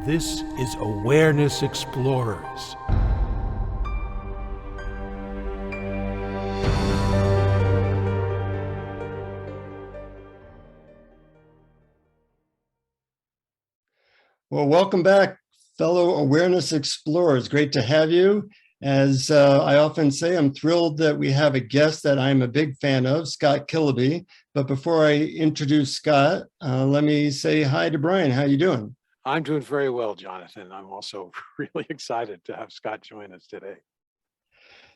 This is Awareness Explorers. Well, welcome back, fellow Awareness Explorers. Great to have you. As I often say, I'm thrilled that we have a guest that I'm a big fan of, Scott Kiloby. But before I introduce Scott, let me say hi to Brian. How you doing? I'm doing very well, Jonathan. I'm also really excited to have Scott join us today.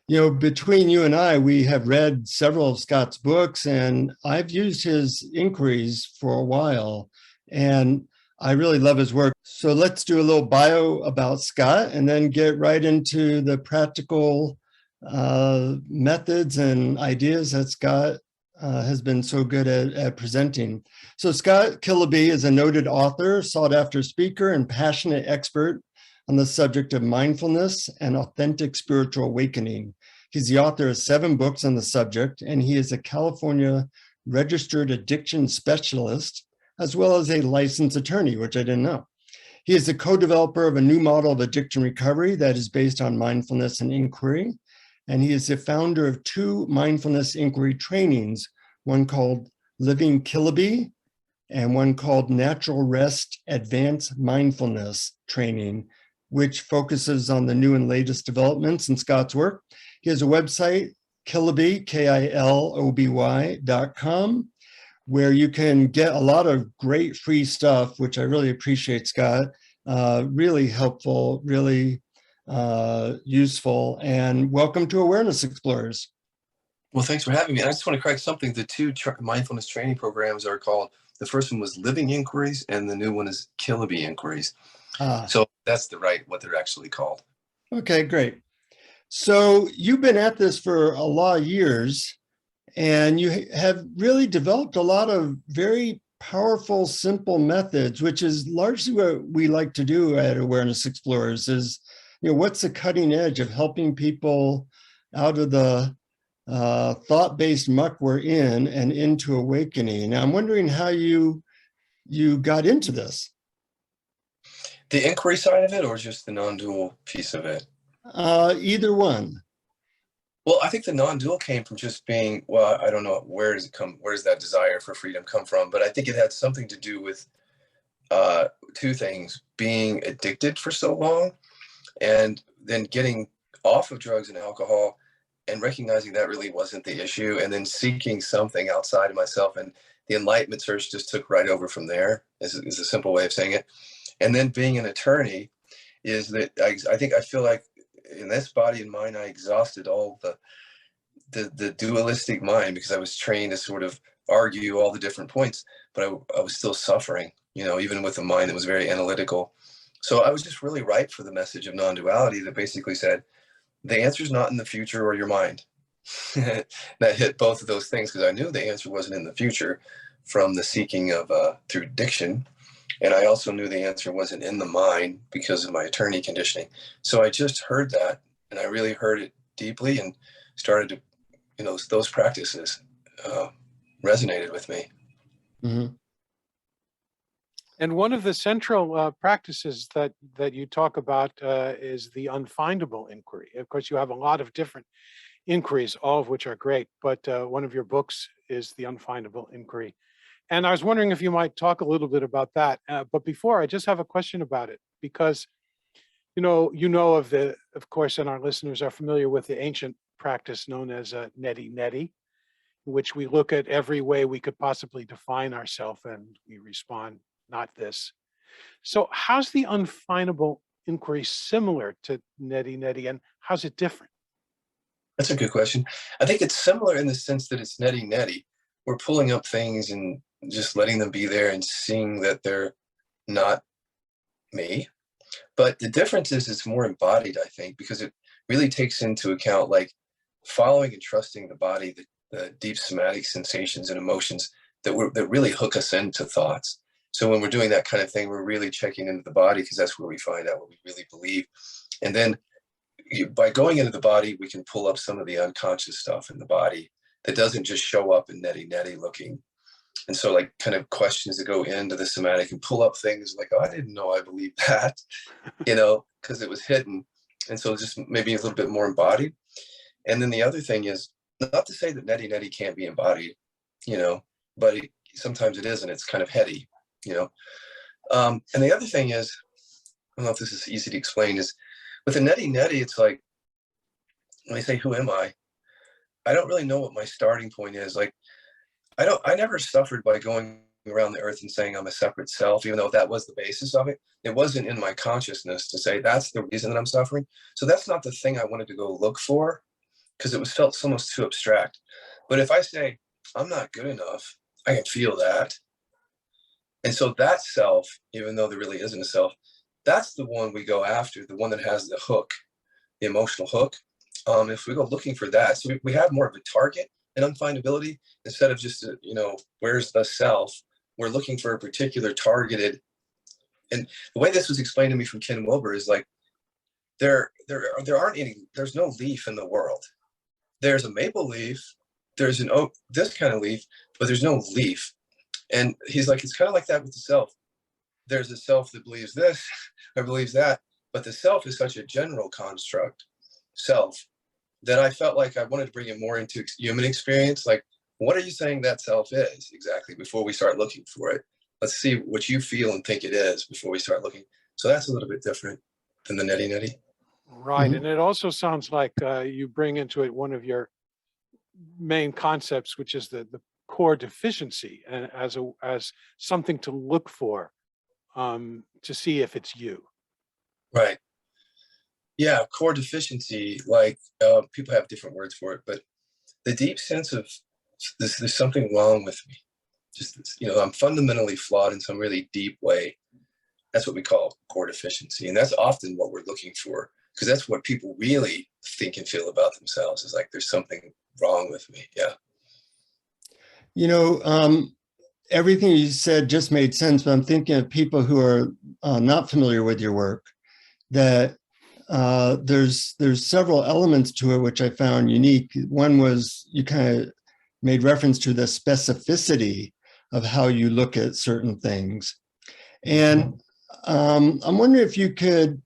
You know, between you and I, we have read several of Scott's books, and I've used his inquiries for a while, and I really love his work. So let's do a little bio about Scott and then get right into the practical methods and ideas that Scott has been so good at presenting. So Scott Kiloby is a noted author, sought-after speaker, and passionate expert on the subject of mindfulness and authentic spiritual awakening. He's the author of 7 books on the subject, and he is a California registered addiction specialist, as well as a licensed attorney, which I didn't know. He is the co-developer of a new model of addiction recovery that is based on mindfulness and inquiry. And he is the founder of 2 mindfulness inquiry trainings, one called Living Kilaby and one called Natural Rest Advanced Mindfulness Training, which focuses on the new and latest developments in Scott's work. He has a website, Kilaby, Kiloby.com, where you can get a lot of great free stuff, which I really appreciate, Scott. Really helpful, really useful, and welcome to Awareness Explorers. Well, thanks for having me. I just want to correct something. The 2 mindfulness training programs are called, the first one was Living Inquiries, and the new one is Kilaby Inquiries. So that's what they're actually called. Okay, great. So you've been at this for a lot of years, and you have really developed a lot of very powerful, simple methods, which is largely what we like to do at Awareness Explorers is, you know, what's the cutting edge of helping people out of the thought-based muck we're in and into awakening. Now, I'm wondering how you got into this. The inquiry side of it, or just the non-dual piece of it? Either one. Well, I think the non-dual came from just being, well, I don't know, where does that desire for freedom come from? But I think it had something to do with 2 things: being addicted for so long, and then getting off of drugs and alcohol and recognizing that really wasn't the issue, and then seeking something outside of myself. And the enlightenment search just took right over from there, is a simple way of saying it. And then being an attorney is that I feel like in this body and mind, I exhausted all the dualistic mind, because I was trained to sort of argue all the different points, but I was still suffering, you know, even with a mind that was very analytical. So I was just really ripe for the message of non-duality that basically said, the answer is not in the future or your mind. That hit both of those things, because I knew the answer wasn't in the future from the seeking of through addiction. And I also knew the answer wasn't in the mind because of my attorney conditioning. So I just heard that, and I really heard it deeply, and started to, you know, those practices resonated with me. Mm-hmm. And one of the central practices that you talk about is the unfindable inquiry. Of course, you have a lot of different inquiries, all of which are great, but one of your books is the unfindable inquiry. And I was wondering if you might talk a little bit about that. But before, I just have a question about it, because of course, and our listeners are familiar with the ancient practice known as neti neti, in which we look at every way we could possibly define ourselves and we respond, not this. So how's the unfindable inquiry similar to neti neti, and how's it different? That's a good question. I think it's similar in the sense that it's neti neti. We're pulling up things and just letting them be there and seeing that they're not me. But the difference is it's more embodied, I think, because it really takes into account like following and trusting the body, the deep somatic sensations and emotions that really hook us into thoughts. So when we're doing that kind of thing, we're really checking into the body, because that's where we find out what we really believe. And then by going into the body, we can pull up some of the unconscious stuff in the body that doesn't just show up in neti neti looking And so like kind of questions that go into the somatic and pull up things like, oh, I didn't know I believed that, because it was hidden. And so just maybe a little bit more embodied. And then the other thing is, not to say that neti neti can't be embodied, but sometimes it isn't. It's kind of heady, And the other thing is, I don't know if this is easy to explain, is with a neti neti, it's like, when they say, who am I don't really know what my starting point is. Like, I never suffered by going around the earth and saying I'm a separate self, even though that was the basis of it. It wasn't in my consciousness to say that's the reason that I'm suffering. So that's not the thing I wanted to go look for, because it felt almost too abstract. But if I say I'm not good enough, I can feel that. And so that self, even though there really isn't a self, that's the one we go after, the one that has the hook, the emotional hook. If we go looking for that, so we have more of a target in unfindability instead of just, where's the self? We're looking for a particular targeted. And the way this was explained to me from Ken Wilber is like, there aren't any, there's no leaf in the world. There's a maple leaf, there's an oak, this kind of leaf, but there's no leaf. And he's like, it's kind of like that with the self. There's a self that believes this or believes that, but the self is such a general construct, self, that I felt like I wanted to bring it more into human experience. Like, what are you saying that self is exactly before we start looking for it? Let's see what you feel and think it is before we start looking. So that's a little bit different than the neti neti. Right. Mhm. And it also sounds like you bring into it one of your main concepts, which is the core deficiency, and as something to look for, to see if it's you. Right. Yeah, core deficiency, like people have different words for it, but the deep sense of this, there's something wrong with me. Just this, I'm fundamentally flawed in some really deep way. That's what we call core deficiency. And that's often what we're looking for, because that's what people really think and feel about themselves, is like, there's something wrong with me. Yeah. Everything you said just made sense, but I'm thinking of people who are not familiar with your work, that there's several elements to it which I found unique. One was you kind of made reference to the specificity of how you look at certain things. And I'm wondering if you could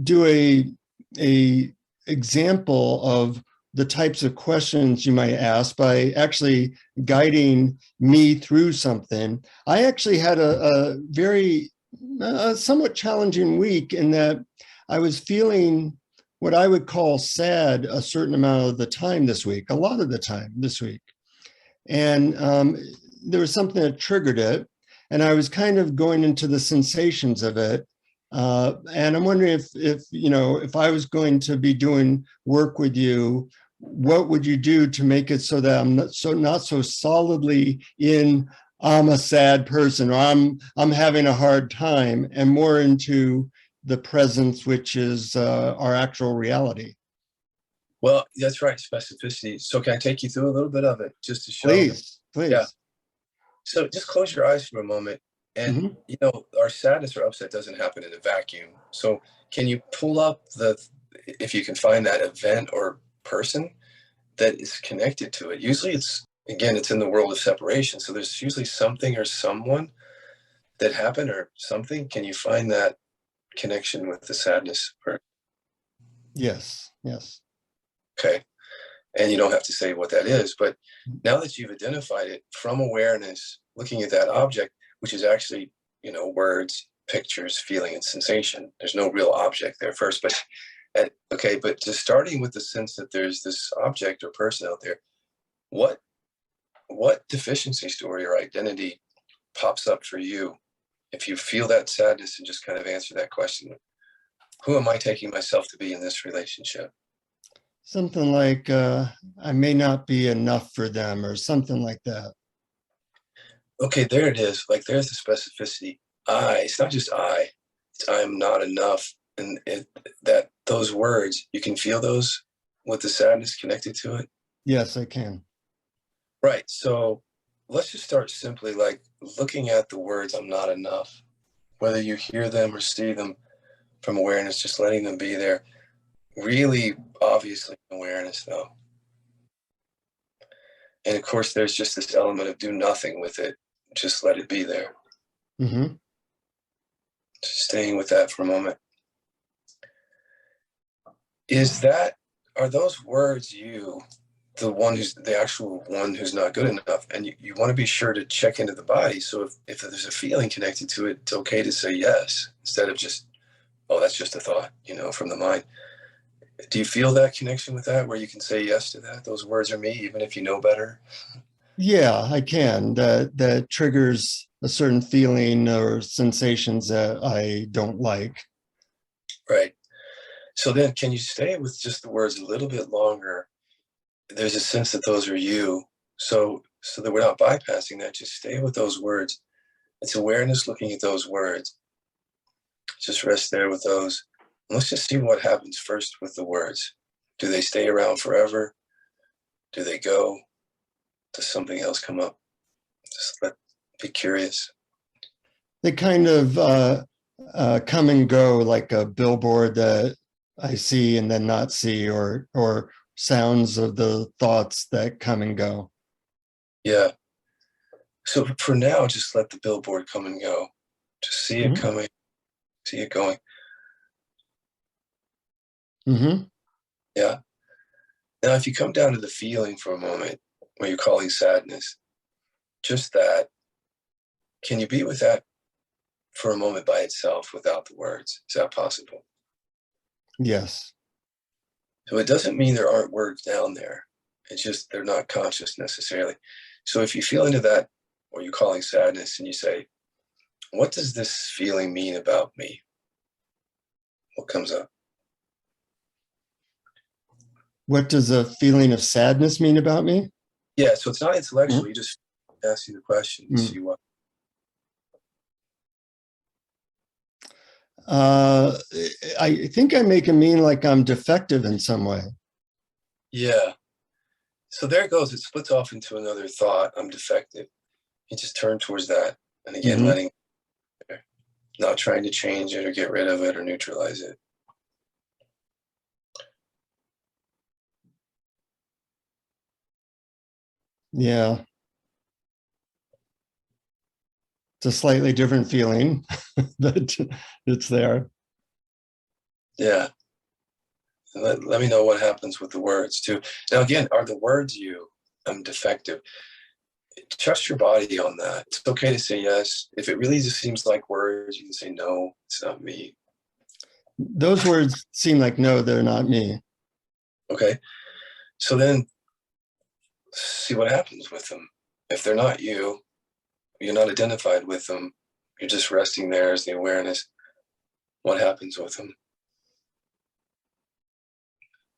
do a example of the types of questions you might ask by actually guiding me through something. I actually had a very somewhat challenging week in that I was feeling what I would call sad a certain amount of the time this week, a lot of the time this week. And there was something that triggered it. And I was kind of going into the sensations of it. And I'm wondering if I was going to be doing work with you, what would you do to make it so that I'm not so solidly in I'm a sad person, or I'm having a hard time, and more into the presence, which is our actual reality. Well, that's right. Specificity. So can I take you through a little bit of it just to show? Please. Yeah. So just close your eyes for a moment. And, our sadness or upset doesn't happen in a vacuum. So can you pull up if you can find that event or person that is connected to it? Usually it's in the world of separation. So there's usually something or someone that happened or something. Can you find that connection with the sadness? Yes. Okay. And you don't have to say what that is, but now that you've identified it from awareness, looking at that object, which is actually, words, pictures, feeling, and sensation. There's no real object there first, but but just starting with the sense that there's this object or person out there, what deficiency story or identity pops up for you if you feel that sadness, and just kind of answer that question? Who am I taking myself to be in this relationship? Something like I may not be enough for them, or something like that. Okay, there it is. Like, there's the specificity. It's not just it's I'm not enough. And that those words, you can feel those with the sadness connected to it. Yes, I can. Right. So let's just start simply like looking at the words I'm not enough, whether you hear them or see them from awareness, just letting them be there. Really obviously awareness though. And of course, there's just this element of do nothing with it. just let it be there. Mm-hmm. Just staying with that for a moment. Are those words you, the actual one who's not good enough? And you want to be sure to check into the body. So if there's a feeling connected to it, it's okay to say yes, instead of just, oh, that's just a thought, from the mind. Do you feel that connection with that, where you can say yes to that? Those words are me, even if you know better? Yeah, I can. That triggers a certain feeling or sensations that I don't like. Right. So then can you stay with just the words a little bit longer? There's a sense that those are you. So that we're not bypassing that, just stay with those words. It's awareness looking at those words. Just rest there with those. And let's just see what happens first with the words. Do they stay around forever? Do they go? Does something else come up? Just be curious. They kind of come and go, like a billboard that I see and then not see, or sounds of the thoughts that come and go. Yeah. So for now, just let the billboard come and go. Just see it coming, see it going. Mm-hmm. Yeah. Now, if you come down to the feeling for a moment, what you're calling sadness, just that, can you be with that for a moment by itself without the words? Is that possible? Yes. So it doesn't mean there aren't words down there. It's just they're not conscious necessarily. So if you feel into that, what you're calling sadness, and you say, what does this feeling mean about me? What comes up? What does a feeling of sadness mean about me? Yeah, so it's not intellectual. You just ask you the question to see what. I think I make it mean like I'm defective in some way. Yeah. So there it goes. It splits off into another thought. I'm defective. You just turn towards that. And again, letting, not trying to change it or get rid of it or neutralize it. Yeah. It's a slightly different feeling, but it's there. Yeah. Let me know what happens with the words too. Now, again, are the words you? I'm defective. Trust your body on that. It's okay to say yes. If it really just seems like words, you can say no, it's not me. Those words seem like, no, they're not me. Okay. So then see what happens with them. If they're not you, you're not identified with them, you're just resting there as the awareness. What happens with them?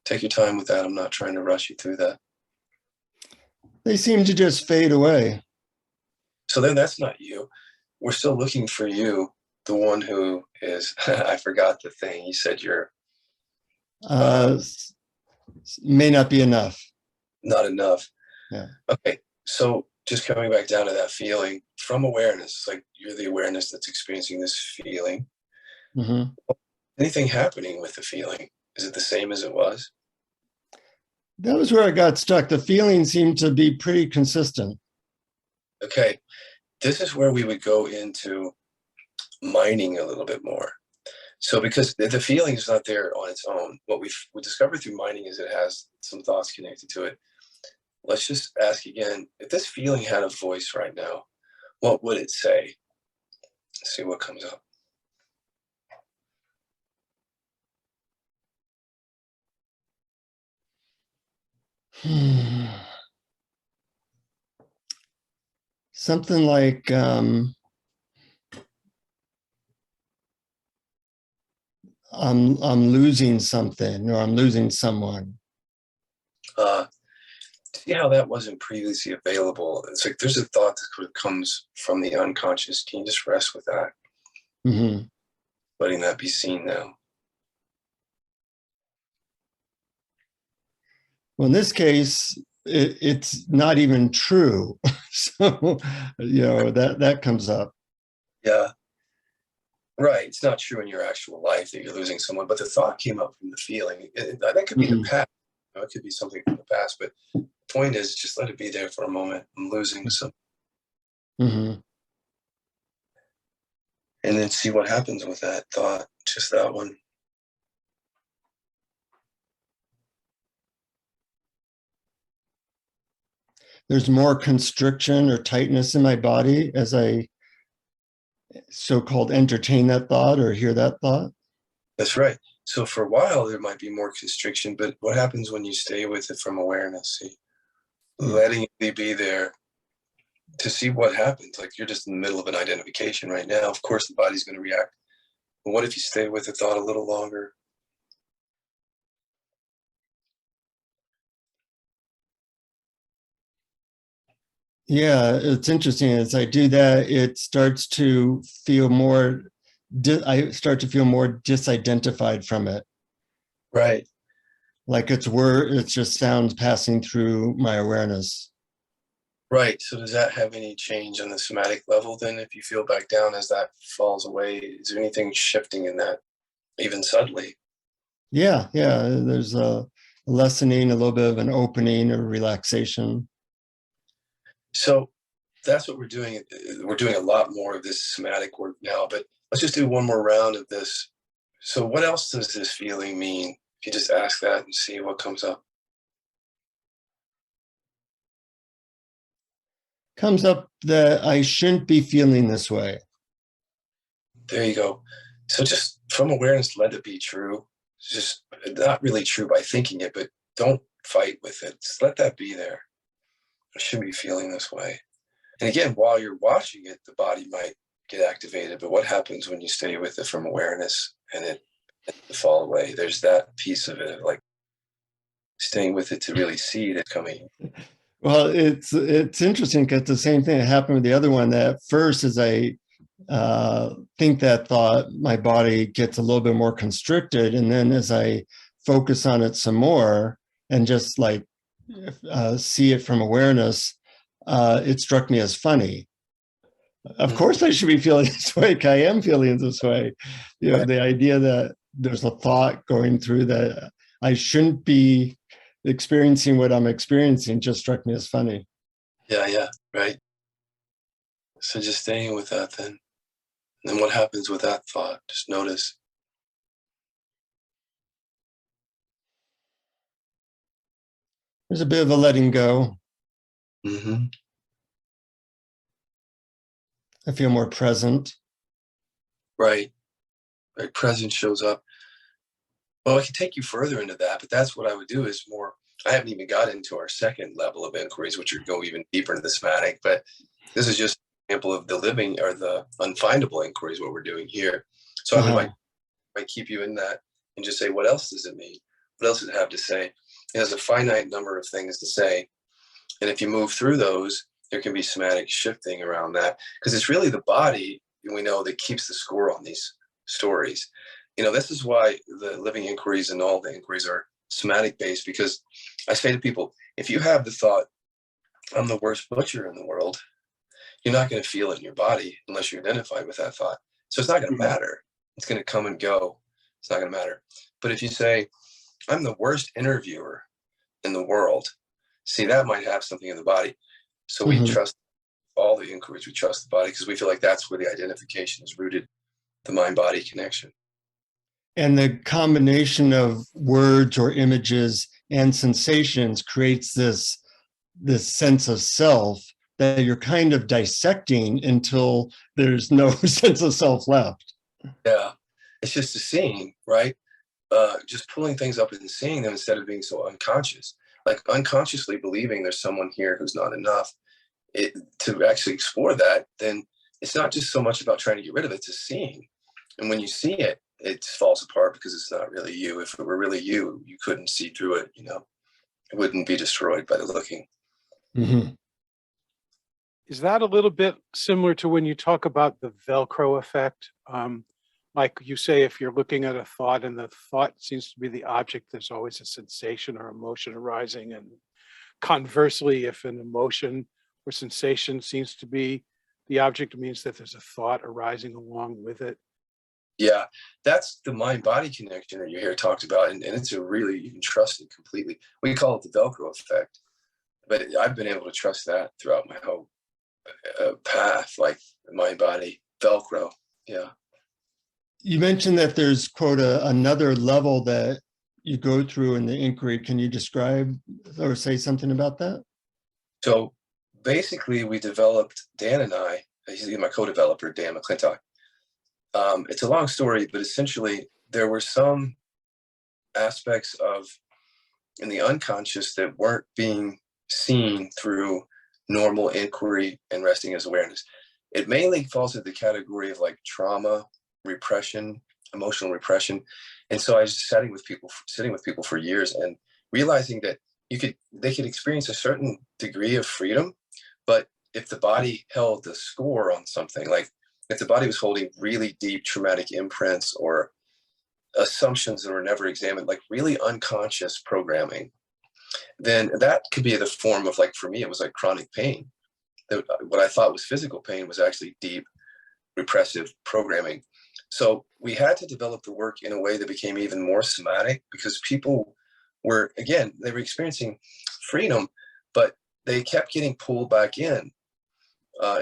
Take your time with that. I'm not trying to rush you through that. They seem to just fade away. So then that's not you. We're still looking for you, the one who is, I forgot the thing. You said you're. May not be enough. Not enough. Yeah. Okay. So just coming back down to that feeling from awareness, like you're the awareness that's experiencing this feeling. Anything happening with the feeling? Is it the same as it was? That was where I got stuck. The feeling seemed to be pretty consistent. Okay. This is where we would go into mining a little bit more. So because the feeling is not there on its own, what we discovered through mining is it has some thoughts connected to it. Let's just ask again, if this feeling had a voice right now, what would it say? Let's see what comes up. Something like, I'm losing something, or I'm losing someone. See how that wasn't previously available? It's like there's a thought that comes from the unconscious. Can you just rest with that? Letting that be seen now. Well, in this case, it's not even true. So, that comes up. Yeah. Right. It's not true in your actual life that you're losing someone, but the thought came up from the feeling. That could be the past. It could be something from the past, but the point is just let it be there for a moment. I'm losing some. Mm-hmm. And then see what happens with that thought, just that one. There's more constriction or tightness in my body as I so-called entertain that thought or hear that thought. That's right. So for a while, there might be more constriction, but what happens when you stay with it from awareness? See, letting it be there to see what happens. Like you're just in the middle of an identification right now. Of course, the body's going to react. But what if you stay with the thought a little longer? Yeah, it's interesting. As I do that, it starts to feel more, I start to feel more disidentified from it. Right. Like it's just sounds passing through my awareness. Right. So does that have any change on the somatic level then if you feel back down as that falls away? Is there anything shifting in that, even subtly? Yeah, there's a lessening, a little bit of an opening or relaxation. So that's what we're doing. We're doing a lot more of this somatic work now, but let's just do one more round of this. So what else does this feeling mean? If you just ask that and see what comes up. Comes up that I shouldn't be feeling this way. There you go. So just from awareness, let it be true. It's just not really true by thinking it, but don't fight with it. Just let that be there. I shouldn't be feeling this way. And again, while you're watching it, the body might get activated. But what happens when you stay with it from awareness and it fall away? There's that piece of it, like staying with it to really see it coming. Well, it's interesting because the same thing that happened with the other one. That first, as I think that thought, my body gets a little bit more constricted, and then as I focus on it some more and just like see it from awareness, it struck me as funny. Of course, I should be feeling this way. I am feeling this way. You know, the idea that there's a thought going through that I shouldn't be experiencing what I'm experiencing just struck me as funny. Yeah, right. So just staying with that then. And then what happens with that thought? Just notice. There's a bit of a letting go. Mm-hmm. I feel more present. Right. Presence shows up. Well, I can take you further into that, but that's what I would do is more. I haven't even got into our second level of inquiries, which would go even deeper into the somatic, but this is just an example of the living or the unfindable inquiries, what we're doing here. So I might keep you in that and just say, what else does it mean? What else does it have to say? It has a finite number of things to say. And if you move through those, there can be somatic shifting around that because it's really the body, we know, that keeps the score on these stories. You know, this is why the living inquiries and all the inquiries are somatic based, because I say to people, if you have the thought, I'm the worst butcher in the world, you're not going to feel it in your body unless you identify with that thought. So it's not going to matter. It's going to come and go. It's not going to matter. But if you say, I'm the worst interviewer in the world, see, that might have something in the body. So we trust all the inquiries. We trust the body because we feel like that's where the identification is rooted, the mind-body connection. And the combination of words or images and sensations creates this sense of self that you're kind of dissecting until there's no sense of self left. Yeah, it's just a seeing, right? Just pulling things up and seeing them instead of being so unconscious, like unconsciously believing there's someone here who's not enough. To actually explore that, then it's not just so much about trying to get rid of it, it's a seeing. And when you see it, it falls apart because it's not really you. If it were really you, you couldn't see through it, you know, it wouldn't be destroyed by the looking. Mm-hmm. Is that a little bit similar to when you talk about the Velcro effect? Like you say, if you're looking at a thought and the thought seems to be the object, there's always a sensation or emotion arising. And conversely, if an emotion or sensation seems to be the object, it means that there's a thought arising along with it. Yeah, that's the mind-body connection that you hear talked about. And it's a really, you can trust it completely. We call it the Velcro effect. But I've been able to trust that throughout my whole path, like mind, body, Velcro. Yeah. You mentioned that there's, quote, another level that you go through in the inquiry. Can you describe or say something about that? So basically, we developed, Dan and I, he's my co-developer, Dan McClintock. It's a long story, but essentially there were some aspects of in the unconscious that weren't being seen through normal inquiry and resting as awareness. It mainly falls into the category of like trauma, repression, emotional repression. And so I was sitting with people for years and realizing that they could experience a certain degree of freedom, but if the body held the score on something, like if the body was holding really deep traumatic imprints or assumptions that were never examined, like really unconscious programming, then that could be the form of, like, for me, it was like chronic pain. What I thought was physical pain was actually deep repressive programming. So we had to develop the work in a way that became even more somatic, because people were, again, they were experiencing freedom, but they kept getting pulled back in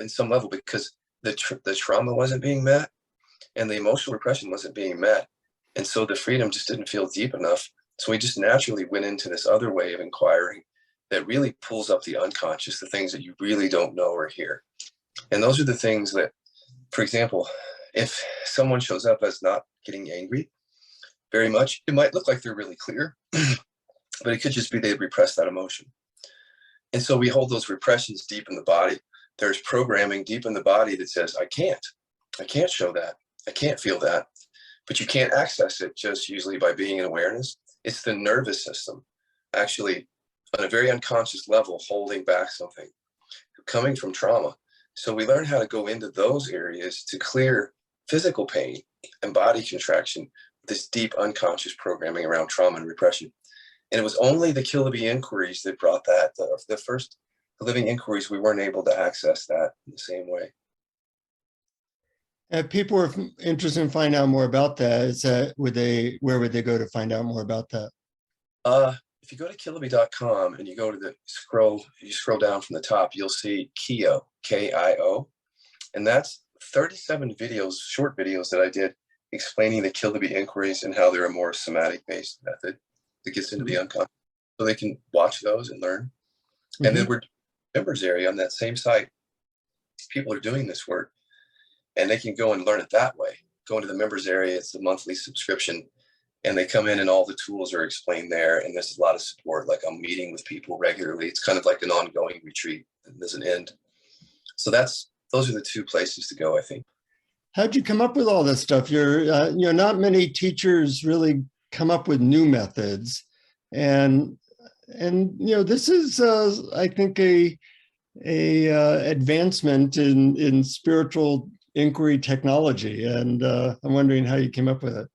some level, because the trauma wasn't being met and the emotional repression wasn't being met. And so the freedom just didn't feel deep enough. So we just naturally went into this other way of inquiring that really pulls up the unconscious, the things that you really don't know or hear. And those are the things that, for example, if someone shows up as not getting angry very much, it might look like they're really clear, but it could just be they repressed that emotion. And so we hold those repressions deep in the body. There's programming deep in the body that says, I can't show that. I can't feel that. But you can't access it just usually by being in awareness. It's the nervous system, actually, on a very unconscious level, holding back something coming from trauma. So we learn how to go into those areas to clear physical pain and body contraction, this deep unconscious programming around trauma and repression. And it was only the Kilaby inquiries that brought that. The first living inquiries, we weren't able to access that in the same way. If people are interested in finding out more about that, where would they go to find out more about that? If you go to Kilaby.com and you go to scroll down from the top, you'll see Kio, K-I-O. And that's 37 videos, short videos that I did explaining the Kilaby inquiries and how they're a more somatic-based method that gets into the unconscious. So they can watch those and learn. And then we're members area on that same site. People are doing this work and they can go and learn it that way. Go into the members area, it's a monthly subscription, and they come in and all the tools are explained there. And there's a lot of support. Like I'm meeting with people regularly. It's kind of like an ongoing retreat that doesn't end. So those are the two places to go, I think. How'd you come up with all this stuff? Not many teachers really come up with new methods. And this is, I think, a advancement in spiritual inquiry technology. And I'm wondering how you came up with it.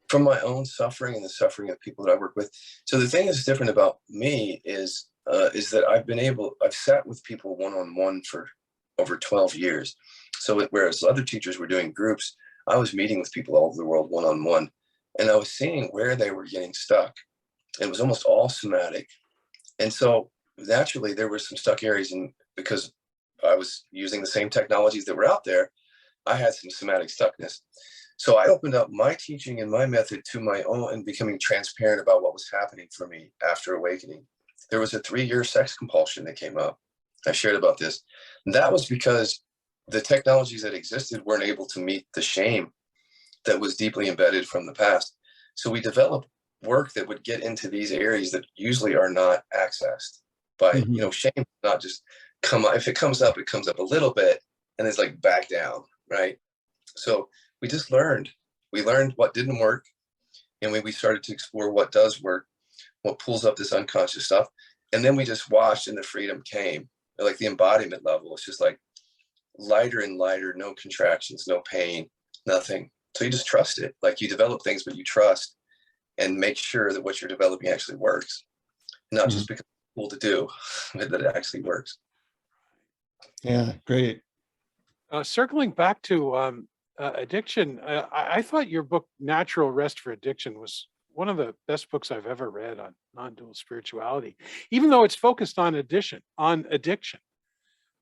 From my own suffering and the suffering of people that I work with. So the thing that's different about me is that I've sat with people one-on-one for over 12 years. So whereas other teachers were doing groups, I was meeting with people all over the world one-on-one, and I was seeing where they were getting stuck. It was almost all somatic. And so naturally there were some stuck areas, and because I was using the same technologies that were out there, I had some somatic stuckness. So I opened up my teaching and my method to my own and becoming transparent about what was happening for me after awakening. There was a 3-year sex compulsion that came up. I shared about this. And that was because the technologies that existed weren't able to meet the shame that was deeply embedded from the past. So we developed work that would get into these areas that usually are not accessed by, shame not just come up. If it comes up a little bit and it's like back down, right? So we just learned. We learned what didn't work, and we started to explore what does work, what pulls up this unconscious stuff. And then we just watched, and the freedom came. Like the embodiment level, it's just like lighter and lighter, no contractions, no pain, nothing. So you just trust it. Like you develop things, but you trust and make sure that what you're developing actually works, not just because it's cool to do, but that it actually works. Yeah, great. Circling back to addiction, I thought your book, Natural Rest for Addiction, was one of the best books I've ever read on non-dual spirituality, even though it's focused on addiction.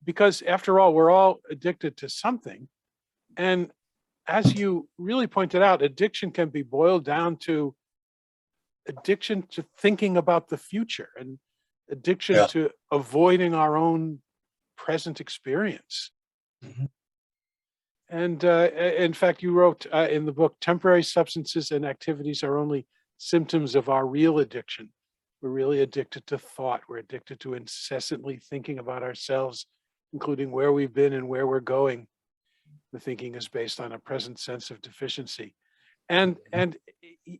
because after all, we're all addicted to something. And as you really pointed out, addiction can be boiled down to addiction to thinking about the future and addiction Yeah. to avoiding our own present experience. Mhm. And in fact, you wrote in the book, temporary substances and activities are only symptoms of our real addiction. We're really addicted to thought. We're addicted to incessantly thinking about ourselves, including where we've been and where we're going. The thinking is based on a present sense of deficiency. And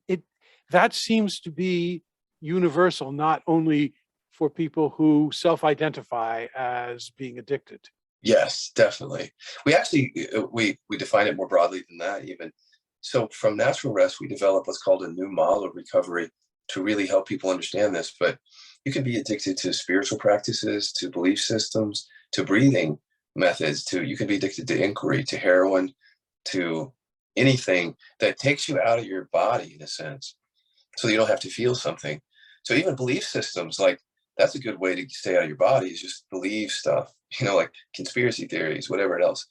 it that seems to be universal, not only for people who self-identify as being addicted. Yes, definitely. We actually we define it more broadly than that even. So from natural rest, we develop what's called a new model of recovery to really help people understand this. But you can be addicted to spiritual practices, to belief systems, to breathing methods, to you can be addicted to inquiry, to heroin, to anything that takes you out of your body in a sense, so you don't have to feel something. So even belief systems, like that's a good way to stay out of your body is just believe stuff, like conspiracy theories, whatever else.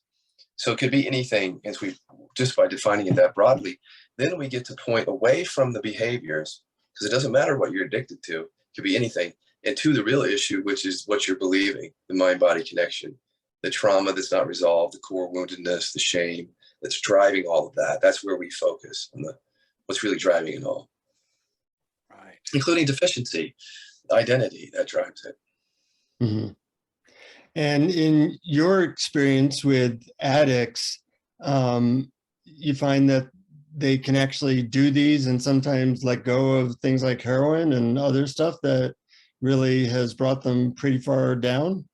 So it could be anything, as we just by defining it that broadly, then we get to point away from the behaviors, because it doesn't matter what you're addicted to, it could be anything, and to the real issue, which is what you're believing, the mind-body connection, the trauma that's not resolved, the core woundedness, the shame that's driving all of that. That's where we focus on what's really driving it all, Right. including deficiency, identity that drives it. Mm-hmm. And in your experience with addicts, you find that they can actually do these and sometimes let go of things like heroin and other stuff that really has brought them pretty far down?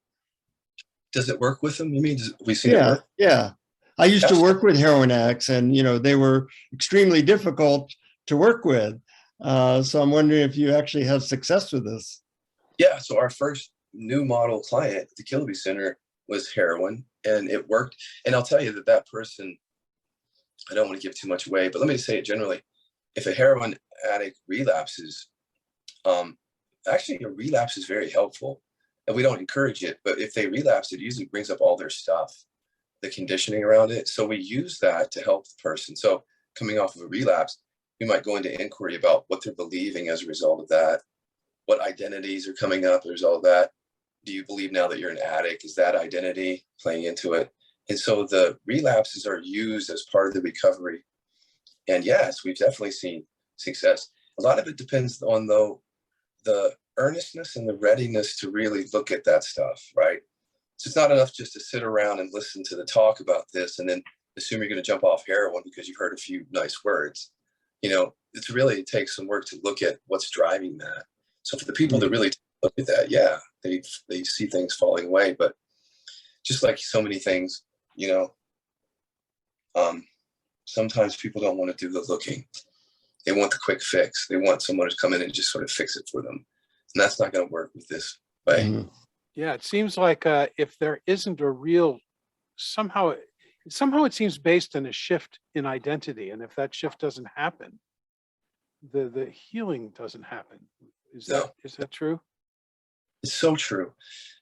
Does it work with them? You mean, we've seen it Yeah, work? yeah. I used to Absolutely. work with heroin addicts, and they were extremely difficult to work with. So I'm wondering if you actually have success with this. Yeah, so our first new model client at the Kilaby Center was heroin, and it worked. And I'll tell you that person, I don't want to give too much away, but let me say it generally. If a heroin addict relapses, actually a relapse is very helpful, and we don't encourage it, but if they relapse, it usually brings up all their stuff, the conditioning around it. So we use that to help the person. So coming off of a relapse, we might go into inquiry about what they're believing as a result of that, what identities are coming up as a result of that. Do you believe now that you're an addict? Is that identity playing into it? And so the relapses are used as part of the recovery. And yes, we've definitely seen success. A lot of it depends on the earnestness and the readiness to really look at that stuff, right? So it's not enough just to sit around and listen to the talk about this and then assume you're going to jump off heroin because you've heard a few nice words. It takes some work to look at what's driving that. So for the people that really look at that, yeah, they see things falling away. But just like so many things, sometimes people don't want to do the looking. They want the quick fix. They want someone to come in and just sort of fix it for them. And that's not going to work with this way. Mm-hmm. Yeah, it seems like if there isn't a real, somehow it seems based on a shift in identity. And if that shift doesn't happen, the healing doesn't happen. Is that true? It's so true.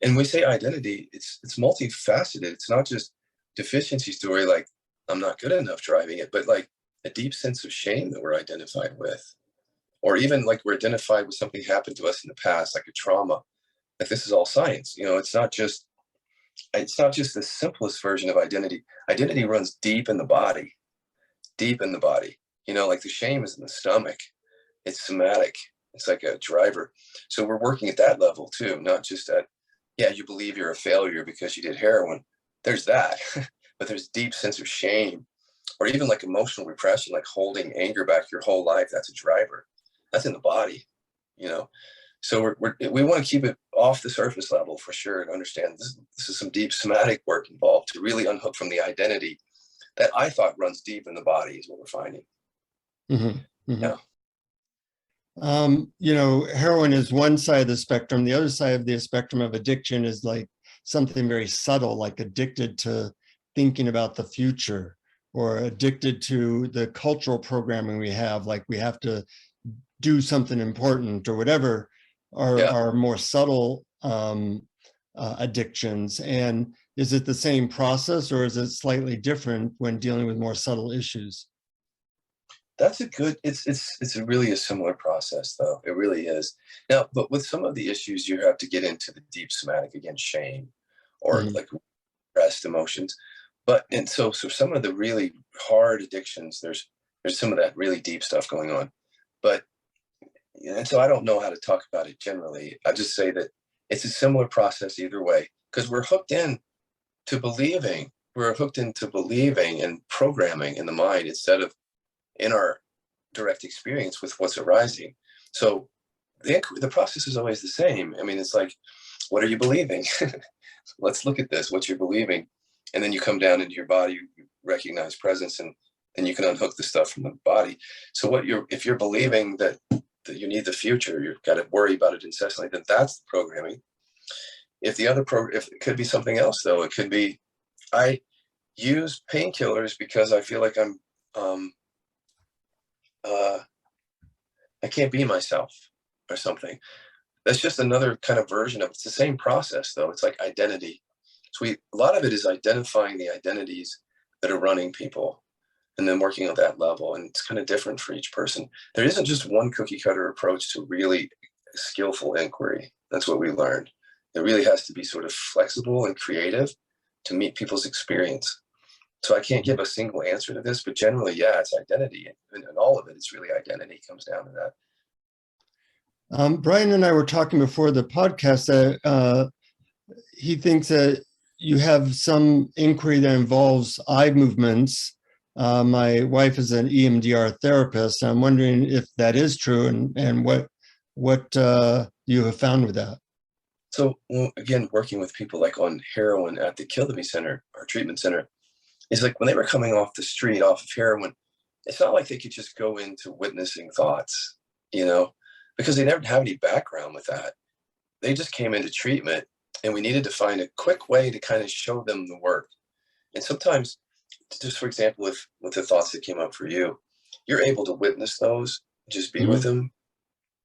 And we say identity, it's multifaceted. It's not just deficiency story, like I'm not good enough driving it, but like a deep sense of shame that we're identified with, or even like we're identified with something happened to us in the past, like a trauma. Like this is all science. It's not just the simplest version of identity. Identity runs deep in the body, deep in the body. Like the shame is in the stomach. It's somatic. It's like a driver. So we're working at that level too, not just at, yeah, you believe you're a failure because you did heroin. There's that, but there's deep sense of shame, or even like emotional repression, like holding anger back your whole life. That's a driver. That's in the body, So we want to keep it off the surface level for sure, and understand this is some deep somatic work involved to really unhook from the identity that I thought runs deep in the body is what we're finding. Mm-hmm. Mm-hmm. Yeah. Heroin is one side of the spectrum. The other side of the spectrum of addiction is like something very subtle, like addicted to thinking about the future, or addicted to the cultural programming we have, like we have to do something important or whatever, are more subtle addictions? And is it the same process, or is it slightly different when dealing with more subtle issues? That's a good, it's really a similar process though. It really is. Now, but with some of the issues, you have to get into the deep somatic, again, shame or Mhm. like repressed emotions. But, and so some of the really hard addictions, there's some of that really deep stuff going on. But, and so I don't know how to talk about it generally. I just say that it's a similar process either way, because we're hooked in to believing, we're hooked into believing and programming in the mind instead of in our direct experience with what's arising. So the process is always the same. I mean, it's like, what are you believing? Let's look at this, what you're believing. And then you come down into your body, you recognize presence, and then you can unhook the stuff from the body. So if you're believing that you need the future, you've got to worry about it incessantly, then that's the programming. If it could be something else though, it could be, I use painkillers because I feel like I can't be myself or something. That's just another kind of version of it. It's the same process though. It's like identity. So a lot of it is identifying the identities that are running people and then working on that level. And it's kind of different for each person. There isn't just one cookie cutter approach to really skillful inquiry. That's what we learned. It really has to be sort of flexible and creative to meet people's experience. So I can't give a single answer to this, but generally, yeah, it's identity. And all of it is really identity comes down to that. Brian and I were talking before the podcast that he thinks that you have some inquiry that involves eye movements. My wife is an EMDR therapist. I'm wondering if that is true, and what you have found with that. So again, working with people like on heroin at the Kilaby Center, our treatment center, is like when they were coming off the street off of heroin, it's not like they could just go into witnessing thoughts, because they never have any background with that. They just came into treatment, and we needed to find a quick way to kind of show them the work. And sometimes, just for example, with the thoughts that came up for you, you're able to witness those, just be with them.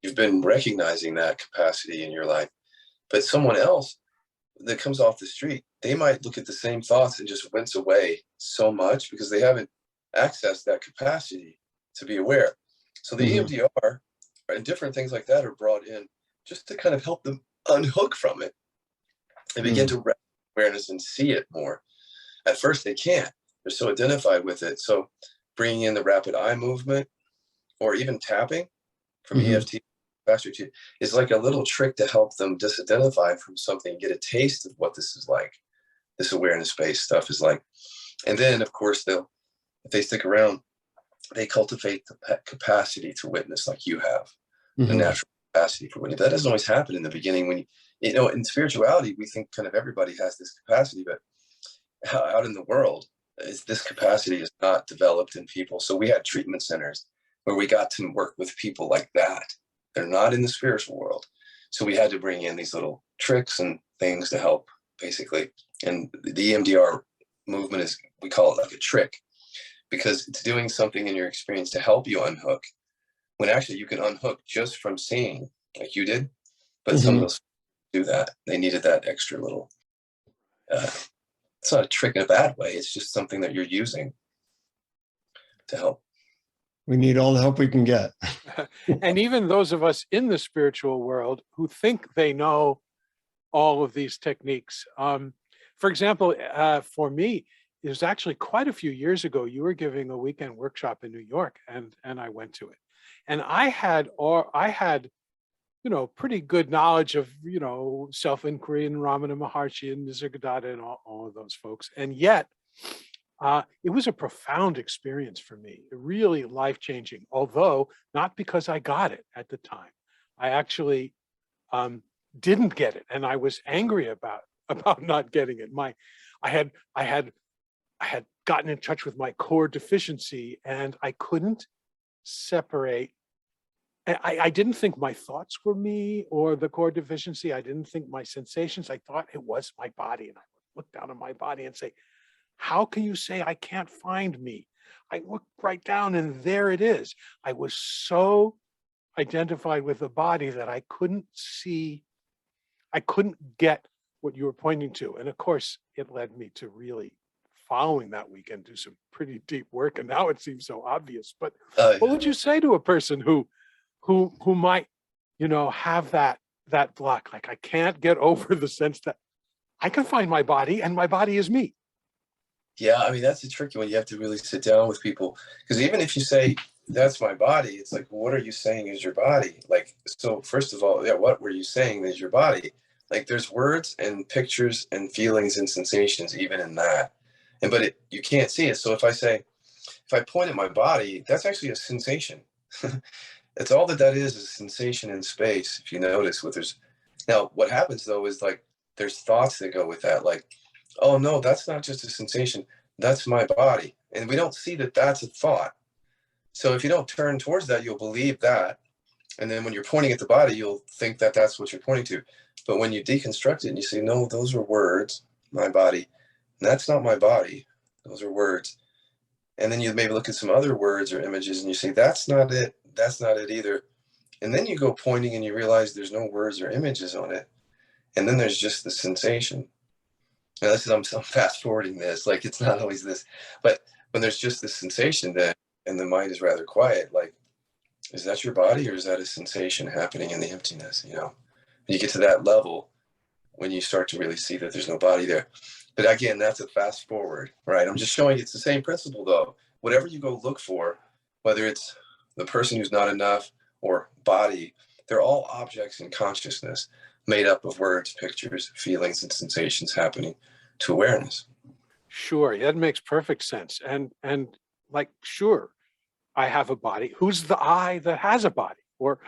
You've been recognizing that capacity in your life. But someone else that comes off the street, they might look at the same thoughts and just wince away so much because they haven't accessed that capacity to be aware. So the EMDR and different things like that are brought in just to kind of help them unhook from it and begin to awareness and see it more. At first they can't. They're so identified with it. So bringing in the rapid eye movement or even tapping from EFT faster is like a little trick to help them disidentify from something, get a taste of what this is like, this awareness-based stuff is like. And then, of course, if they stick around, they cultivate the capacity to witness like you have, the natural capacity for witness. That doesn't always happen in the beginning. When in spirituality, we think kind of everybody has this capacity, but out in the world, this capacity is not developed in people. So we had treatment centers where we got to work with people like that. They're not in the spiritual world. So we had to bring in these little tricks and things to help, basically. And the EMDR movement is, we call it like a trick, because it's doing something in your experience to help you unhook, when actually you can unhook just from seeing, like you did. But some of those do that. They needed that extra little, it's not a trick in a bad way. It's just something that you're using to help. We need all the help we can get. And even those of us in the spiritual world who think they know all of these techniques. For example, for me, it was actually quite a few years ago, you were giving a weekend workshop in New York, and I went to it. And I had pretty good knowledge of, self-inquiry and Ramana Maharshi and Nisargadatta and all of those folks. And yet, it was a profound experience for me, really life-changing, although not because I got it at the time. I actually didn't get it, and I was angry about not getting it. I had gotten in touch with my core deficiency, and I couldn't separate. I didn't think my thoughts were me or the core deficiency. I didn't think my sensations. I thought it was my body, and I would look down on my body and say, how can you say I can't find me? I looked right down and there it is. I was so identified with the body that I couldn't get what you were pointing to. And of course, it led me to really, following that weekend, do some pretty deep work. And now it seems so obvious. But what would you say to a person who might, have that block? Like, I can't get over the sense that I can find my body and my body is me. Yeah, I mean, that's a tricky one. You have to really sit down with people, because even if you say that's my body, it's like, what are you saying is your body? Like, so first of all, yeah, what were you saying is your body? Like, there's words and pictures and feelings and sensations even in that, but you can't see it. So if I point at my body, that's actually a sensation. That's all that is a sensation in space. If you notice, now what happens though is, like, there's thoughts that go with that, like, oh no, that's not just a sensation, that's my body. And we don't see that that's a thought. So if you don't turn towards that, you'll believe that. And then when you're pointing at the body, you'll think that that's what you're pointing to. But when you deconstruct it and you say, no, those are words, my body, and that's not my body, those are words. And then you maybe look at some other words or images and you say, that's not it either. And then you go pointing and you realize there's no words or images on it. And then there's just the sensation. Now, I'm fast forwarding this, like, it's not always this, but when there's just this sensation that, and the mind is rather quiet, like, is that your body or is that a sensation happening in the emptiness? When you get to that level, when you start to really see that there's no body there. But again, that's a fast forward, right? I'm just showing it's the same principle though. Whatever you go look for, whether it's the person who's not enough or body, they're all objects in consciousness, made up of words, pictures, feelings, and sensations happening to awareness. Sure, that makes perfect sense. And like, sure, I have a body. Who's the I that has a body? Or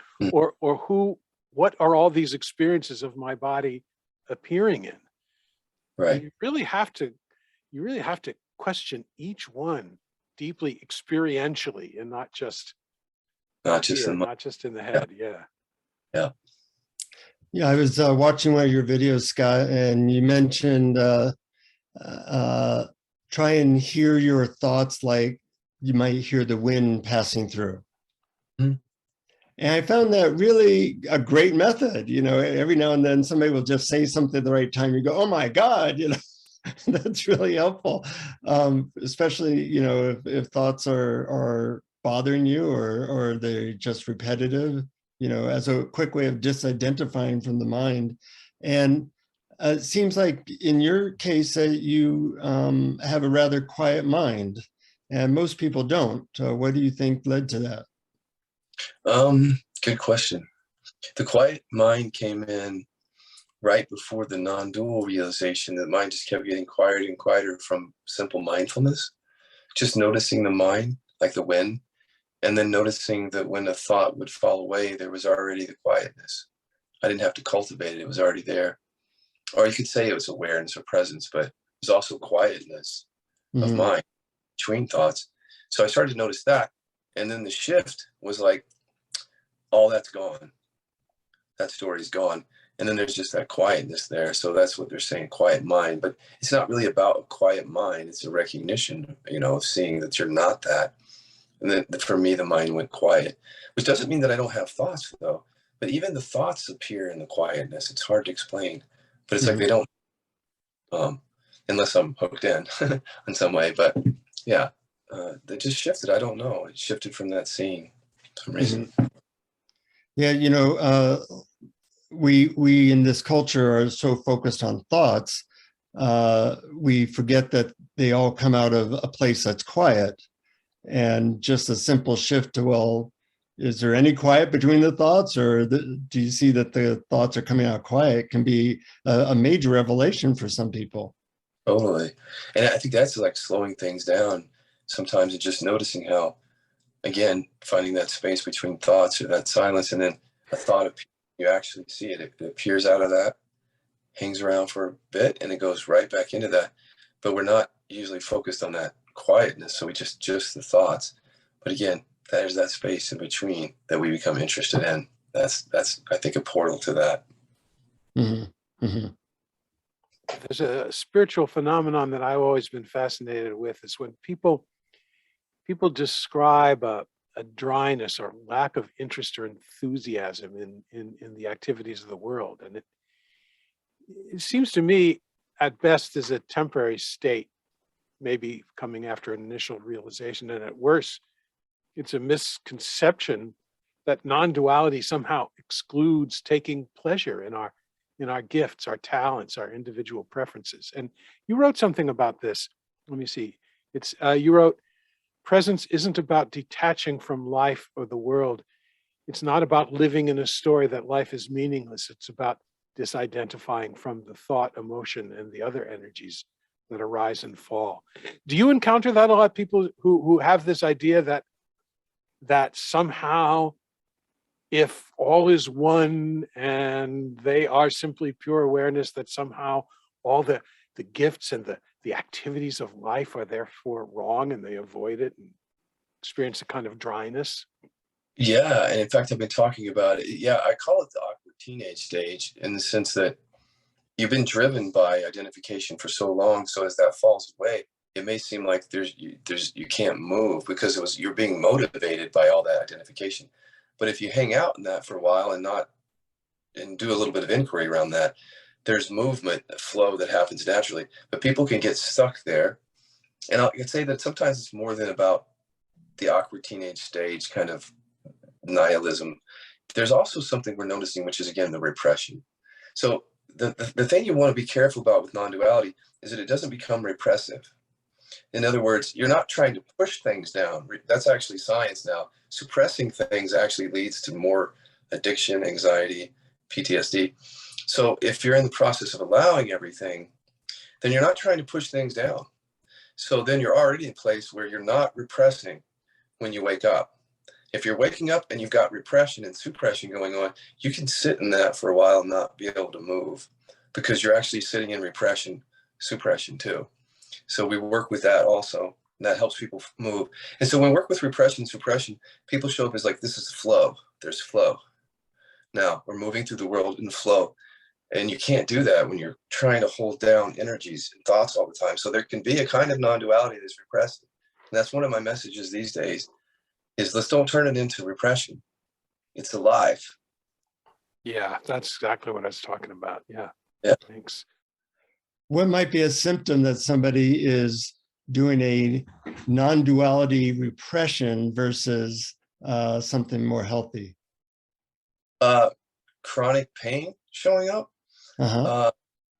what are all these experiences of my body appearing in? Right. And you really have to question each one deeply experientially, and not just Not just in not just in the head. Yeah. Yeah. Yeah, I was watching one of your videos, Scott, and you mentioned try and hear your thoughts like you might hear the wind passing through. Mm-hmm. And I found that really a great method. Every now and then somebody will just say something at the right time. You go, oh my God, that's really helpful. Especially, if thoughts are bothering you or they're just repetitive, as a quick way of disidentifying from the mind. And it seems like in your case that you have a rather quiet mind, and most people don't. What do you think led to that? Good question. The quiet mind came in right before the non-dual realization. The mind just kept getting quieter and quieter from simple mindfulness, just noticing the mind like the wind, and then noticing that when a thought would fall away, there was already the quietness. I didn't have to cultivate it. It was already there. Or you could say it was awareness or presence, but it was also quietness of mind between thoughts. So I started to notice that. And then the shift was like, all that's gone. That story's gone. And then there's just that quietness there. So that's what they're saying, quiet mind. But it's not really about a quiet mind. It's a recognition, of seeing that you're not that. And then for me, the mind went quiet, which doesn't mean that I don't have thoughts, though. But even the thoughts appear in the quietness. It's hard to explain. But it's like they don't, unless I'm hooked in in some way. But yeah, they just shifted. I don't know. It shifted from that scene for some reason. Yeah, we in this culture are so focused on thoughts, we forget that they all come out of a place that's quiet. And just a simple shift to, well, is there any quiet between the thoughts, or do you see that the thoughts are coming out quiet can be a major revelation for some people? Totally. And I think that's like slowing things down sometimes, and just noticing how, again, finding that space between thoughts or that silence, and then a thought appears, you actually see it. It appears out of that, hangs around for a bit, and it goes right back into that. But we're not usually focused on that quietness, so we just the thoughts. But again, there's that space in between that we become interested in. That's I think a portal to that. There's a spiritual phenomenon that I've always been fascinated with, is when people describe a dryness or lack of interest or enthusiasm in the activities of the world. And it seems to me at best is a temporary state, maybe coming after an initial realization, and at worst, it's a misconception that non-duality somehow excludes taking pleasure in our gifts, our talents, our individual preferences. And you wrote something about this. Let me see. It's you wrote, presence isn't about detaching from life or the world. It's not about living in a story that life is meaningless. It's about disidentifying from the thought, emotion, and the other energies that arise and fall. Do you encounter that a lot? People who have this idea that somehow, if all is one and they are simply pure awareness, that somehow all the gifts and the activities of life are therefore wrong and they avoid it and experience a kind of dryness? Yeah, and in fact, I've been talking about it. Yeah, I call it the awkward teenage stage, in the sense that you've been driven by identification for so long. So as that falls away, it may seem like you can't move because you're being motivated by all that identification. But if you hang out in that for a while and do a little bit of inquiry around that, there's movement, flow that happens naturally. But people can get stuck there. And I can say that sometimes it's more than about the awkward teenage stage kind of nihilism. There's also something we're noticing, which is, again, the repression. So the thing you want to be careful about with non-duality is that it doesn't become repressive. In other words, you're not trying to push things down. That's actually science now. Suppressing things actually leads to more addiction, anxiety, PTSD. So if you're in the process of allowing everything, then you're not trying to push things down. So then you're already in a place where you're not repressing when you wake up. If you're waking up and you've got repression and suppression going on, you can sit in that for a while and not be able to move, because you're actually sitting in repression, suppression too. So we work with that also, and that helps people move. And so when we work with repression, suppression, people show up as like, this is flow. There's flow. Now we're moving through the world in flow. And you can't do that when you're trying to hold down energies and thoughts all the time. So there can be a kind of non-duality that's repressed. And that's one of my messages these days, is let's don't turn it into repression. It's alive. Yeah, that's exactly what I was talking about. Yeah. Yeah. Thanks. What might be a symptom that somebody is doing a non-duality repression versus something more healthy? Chronic pain showing up.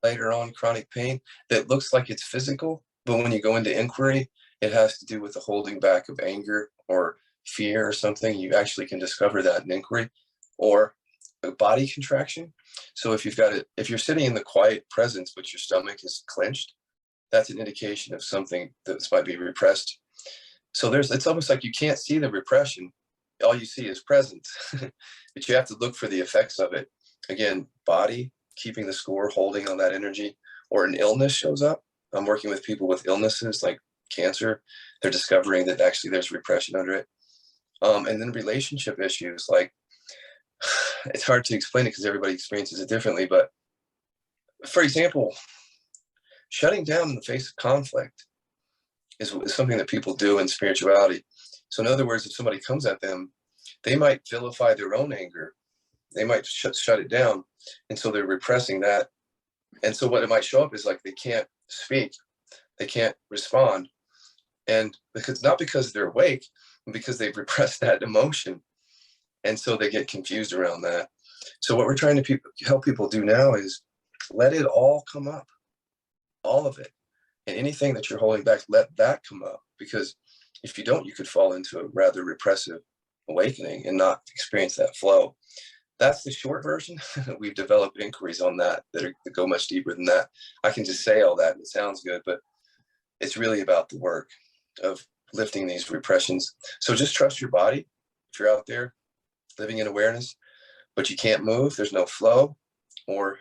Later on, chronic pain that looks like it's physical, but when you go into inquiry, it has to do with the holding back of anger or fear or something. You actually can discover that in inquiry. Or a body contraction. So if you're sitting in the quiet presence, but your stomach is clenched, that's an indication of something that might be repressed. So it's almost like you can't see the repression. All you see is presence, but you have to look for the effects of it. Again, body, keeping the score, holding on that energy, or an illness shows up. I'm working with people with illnesses like cancer. They're discovering that actually there's repression under it. And then relationship issues, like, it's hard to explain it because everybody experiences it differently. But for example, shutting down in the face of conflict is something that people do in spirituality. So in other words, if somebody comes at them, they might vilify their own anger. They might shut it down. And so they're repressing that. And so what it might show up is like they can't speak. They can't respond. And not because they're awake, but because they've repressed that emotion. And so they get confused around that. So what we're trying to help people do now is let it all come up, all of it. And anything that you're holding back, let that come up. Because if you don't, you could fall into a rather repressive awakening and not experience that flow. That's the short version. We've developed inquiries on that go much deeper than that. I can just say all that and it sounds good, but it's really about the work of lifting these repressions. So just trust your body. If you're out there living in awareness, but you can't move, there's no flow, or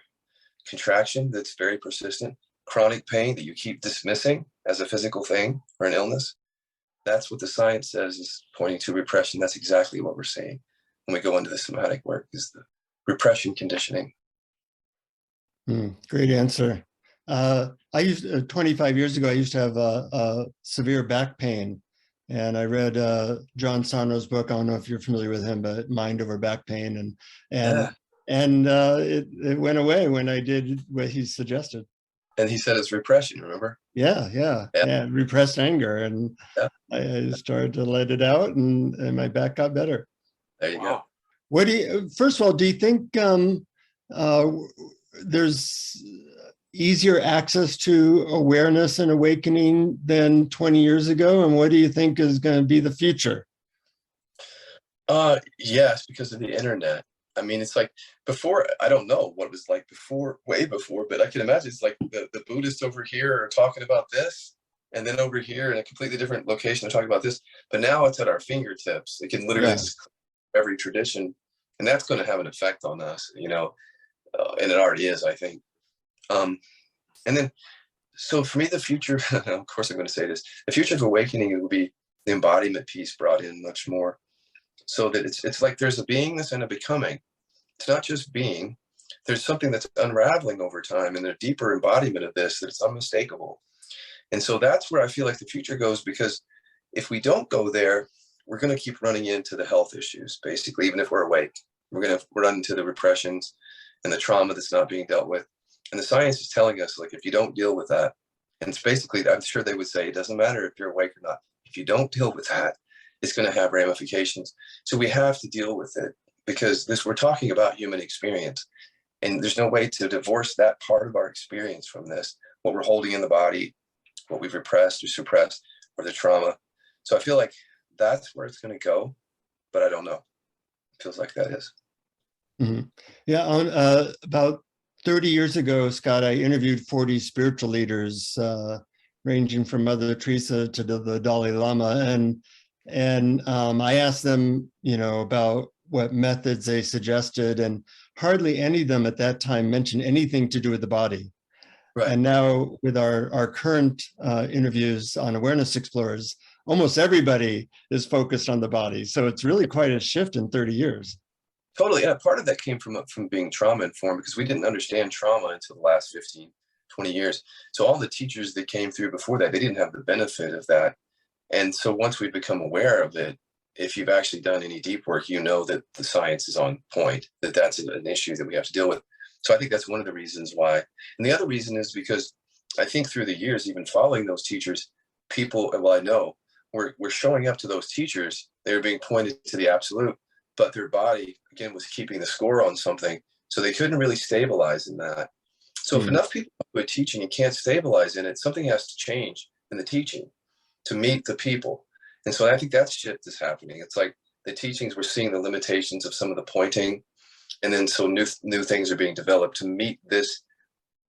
contraction that's very persistent, chronic pain that you keep dismissing as a physical thing or an illness, that's what the science says is pointing to repression. That's exactly what we're seeing when we go into the somatic work, is the repression conditioning. Great answer. I used 25 years ago, I used to have a severe back pain. And I read John Sarno's book. I don't know if you're familiar with him, but Mind Over Back Pain. And Yeah. And it went away when I did what he suggested. And he said it's repression, remember? Yeah. Repressed anger. And Yeah. I started to let it out, and my back got better. There you go. What do you, first of all, do you think there's easier access to awareness and awakening than 20 years ago? And what do you think is going to be the future? Yes, because of the internet. I mean, it's like before, I don't know what it was like before, way before, but I can imagine it's like the Buddhists over here are talking about this, and then over here in a completely different location, they're talking about this. But now it's at our fingertips. It can literally just every tradition, and that's going to have an effect on us, you know, and it already is, I think. And then, so for me, the future, of course, I'm going to say this, the future of awakening will be the embodiment piece brought in much more. So that it's like there's a beingness and a becoming. It's not just being. There's something that's unraveling over time, and a deeper embodiment of this that's unmistakable. And so that's where I feel like the future goes, because if we don't go there, we're going to keep running into the health issues, basically, even if we're awake. We're going to run into the repressions and the trauma that's not being dealt with. And the science is telling us, like, if you don't deal with that, and it's basically, I'm sure they would say, it doesn't matter if you're awake or not. If you don't deal with that, it's going to have ramifications. So we have to deal with it, because we're talking about human experience, and there's no way to divorce that part of our experience from this, what we're holding in the body, what we've repressed or suppressed, or the trauma. So I feel like that's where it's going to go, but I don't know. It feels like that is. Mm-hmm. Yeah. On about 30 years ago, Scott, I interviewed 40 spiritual leaders, ranging from Mother Teresa to the Dalai Lama. And I asked them, about what methods they suggested, and hardly any of them at that time mentioned anything to do with the body. Right. And now with our current interviews on Awareness Explorers, almost everybody is focused on the body. So it's really quite a shift in 30 years. Totally. Yeah. Part of that came from being trauma informed, because we didn't understand trauma until the last 15, 20 years. So all the teachers that came through before that, they didn't have the benefit of that. And so once we become aware of it, if you've actually done any deep work, you know that the science is on point, that that's an issue that we have to deal with. So I think that's one of the reasons why. And the other reason is because I think through the years, even following those teachers, people, well, I know, were showing up to those teachers. They were being pointed to the absolute, but their body, again, was keeping the score on something. So they couldn't really stabilize in that. So if enough people are teaching and can't stabilize in it, something has to change in the teaching to meet the people. And so I think that shift is happening. It's like the teachings, we're seeing the limitations of some of the pointing. And then so new things are being developed to meet this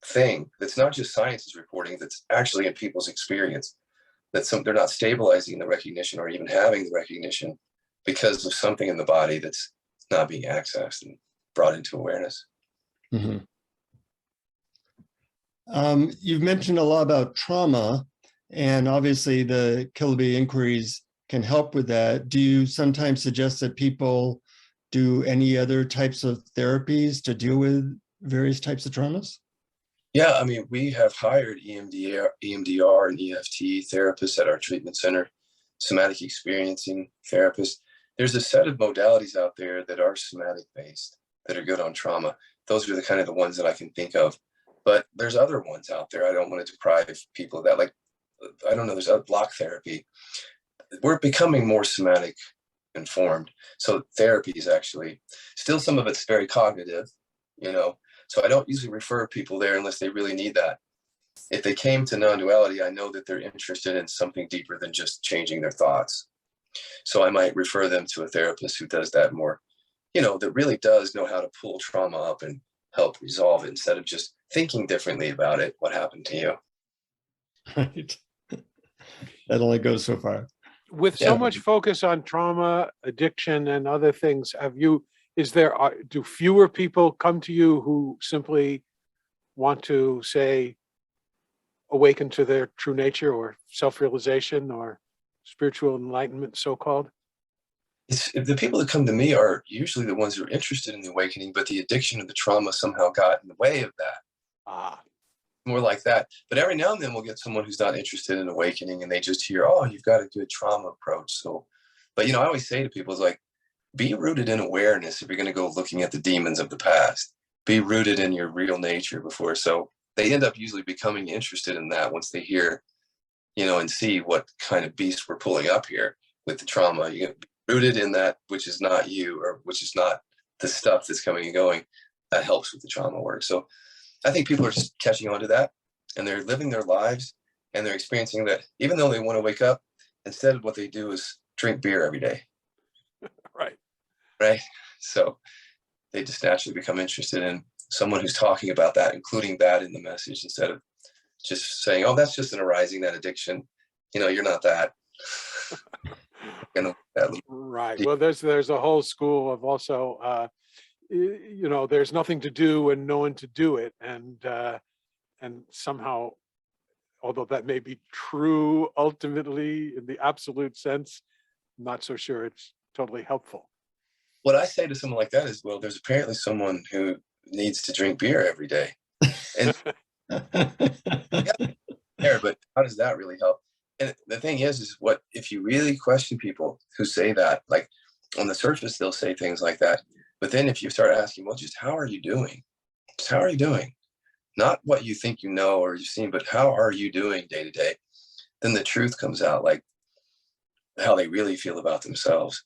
thing that's not just science is reporting, that's actually in people's experience, that they're not stabilizing the recognition or even having the recognition because of something in the body that's not being accessed and brought into awareness. Mm-hmm. You've mentioned a lot about trauma, and obviously the Kilaby inquiries can help with that. Do you sometimes suggest that people do any other types of therapies to deal with various types of traumas? Yeah, I mean, we have hired EMDR and EFT therapists at our treatment center, somatic experiencing therapists. There's a set of modalities out there that are somatic based, that are good on trauma. Those are the kind of the ones that I can think of. But there's other ones out there. I don't want to deprive people of that. Like, I don't know, there's a block therapy. We're becoming more somatic informed. So therapy is actually still, some of it's very cognitive, so I don't usually refer people there unless they really need that. If they came to non-duality, I know that they're interested in something deeper than just changing their thoughts. So I might refer them to a therapist who does that more, that really does know how to pull trauma up and help resolve it instead of just thinking differently about it. What happened to you? Right. That only goes so far. With so much focus on trauma, addiction, and other things, do fewer people come to you who simply want to, say, awaken to their true nature or self-realization or spiritual enlightenment, so-called? The people that come to me are usually the ones who are interested in the awakening, but the addiction and the trauma somehow got in the way of that. More like that. But every now and then we'll get someone who's not interested in awakening, and they just hear, oh, you've got a good trauma approach. So, but I always say to people, it's like, be rooted in awareness if you're going to go looking at the demons of the past. Be rooted in your real nature before. So they end up usually becoming interested in that once they hear, and see what kind of beast we're pulling up here with the trauma. You get rooted in that which is not you, or which is not the stuff that's coming and going. That helps with the trauma work. So I think people are just catching on to that, and they're living their lives, and they're experiencing that even though they want to wake up, instead what they do is drink beer every day. Right. So they just naturally become interested in someone who's talking about that, including that in the message, instead of just saying, oh, that's just an arising, that addiction. You're not that. Right. Well, there's a whole school of also, there's nothing to do and no one to do it. And somehow, although that may be true ultimately in the absolute sense, I'm not so sure it's totally helpful. What I say to someone like that is, well, there's apparently someone who needs to drink beer every day. And yeah, but how does that really help? And the thing is what if you really question people who say that, like on the surface, they'll say things like that. But then if you start asking, well, just how are you doing? Just how are you doing? Not what you think you know or you've seen, but how are you doing day to day? Then the truth comes out, like how they really feel about themselves.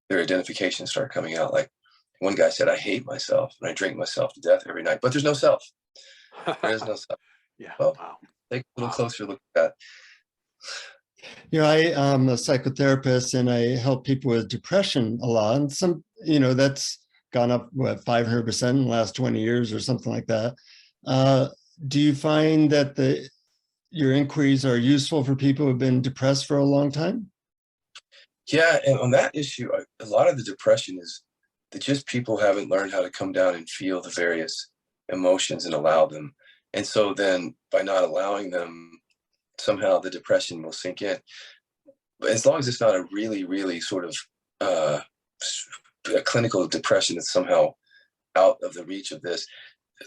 Their identifications start coming out. Like one guy said, I hate myself and I drink myself to death every night, but there's no self. There is no self. Yeah. Well, wow. take a little closer look at that. I am a psychotherapist and I help people with depression a lot. And some, that's gone up, 500% in the last 20 years or something like that. Do you find that your inquiries are useful for people who've been depressed for a long time? Yeah, and on that issue, a lot of the depression is that just people haven't learned how to come down and feel the various emotions and allow them. And so then by not allowing them, somehow the depression will sink in. But as long as it's not a really, really sort of a clinical depression that's somehow out of the reach of this,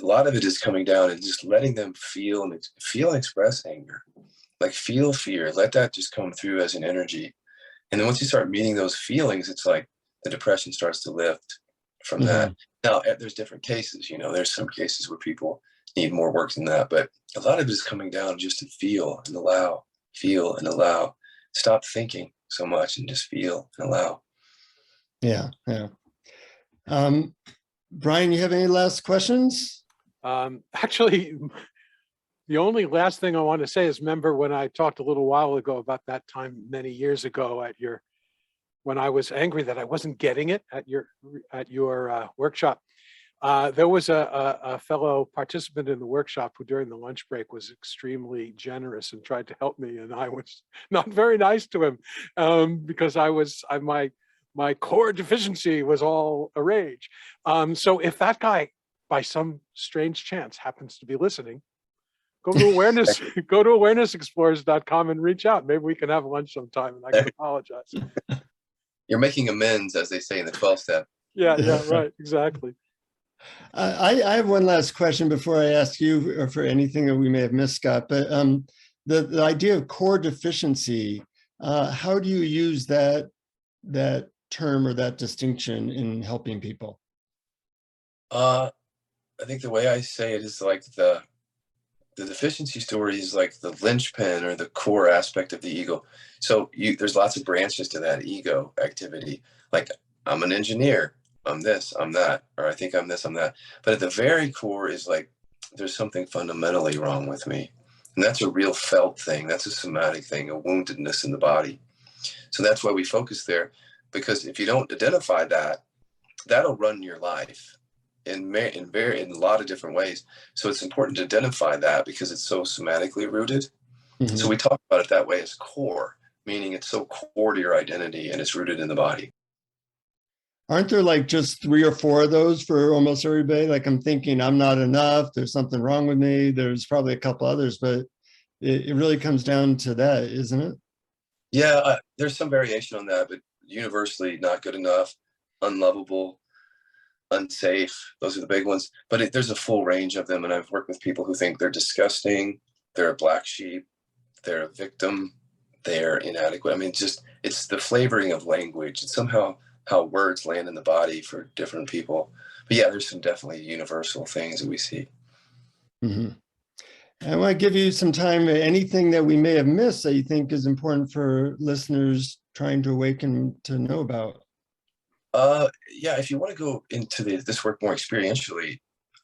a lot of it is coming down and just letting them feel and express anger, like feel fear, let that just come through as an energy. And then once you start meeting those feelings, it's like the depression starts to lift from that. Now, there's different cases, there's some cases where people need more work than that, but a lot of it is coming down just to feel and allow, stop thinking so much and just feel and allow. Yeah. Brian, you have any last questions? Actually, the only last thing I want to say is, remember when I talked a little while ago about that time many years ago when I was angry that I wasn't getting it at your workshop. There was a fellow participant in the workshop who during the lunch break was extremely generous and tried to help me, and I was not very nice to him because my core deficiency was all a rage. So if that guy, by some strange chance, happens to be listening, go to awarenessexplorers.com and reach out. Maybe we can have lunch sometime and I can apologize. You're making amends, as they say in the 12 step. Yeah, right, exactly. I have one last question before I ask you for anything that we may have missed, Scott, but the idea of core deficiency, how do you use that term or that distinction in helping people? I think the way I say it is like the deficiency story is like the linchpin or the core aspect of the ego. So there's lots of branches to that ego activity. Like I'm an engineer, I'm this, I'm that, or I think I'm this, I'm that. But at the very core is like, there's something fundamentally wrong with me. And that's a real felt thing. That's a somatic thing, a woundedness in the body. So that's why we focus there, because if you don't identify that, that'll run your life in a lot of different ways. So it's important to identify that because it's so somatically rooted. Mm-hmm. So we talk about it that way as core, meaning it's so core to your identity and it's rooted in the body. Aren't there like just 3 or 4 of those for almost everybody? Like I'm thinking I'm not enough. There's something wrong with me. There's probably a couple others, but it really comes down to that, isn't it? Yeah, there's some variation on that, but universally not good enough, unlovable, unsafe. Those are the big ones. But there's a full range of them. And I've worked with people who think they're disgusting. They're a black sheep. They're a victim. They're inadequate. I mean, it's the flavoring of language. And somehow how words land in the body for different people. But yeah, there's some definitely universal things that we see. Mm-hmm. I want to give you some time. Anything that we may have missed that you think is important for listeners trying to awaken to know about? Yeah, if you want to go into this work more experientially,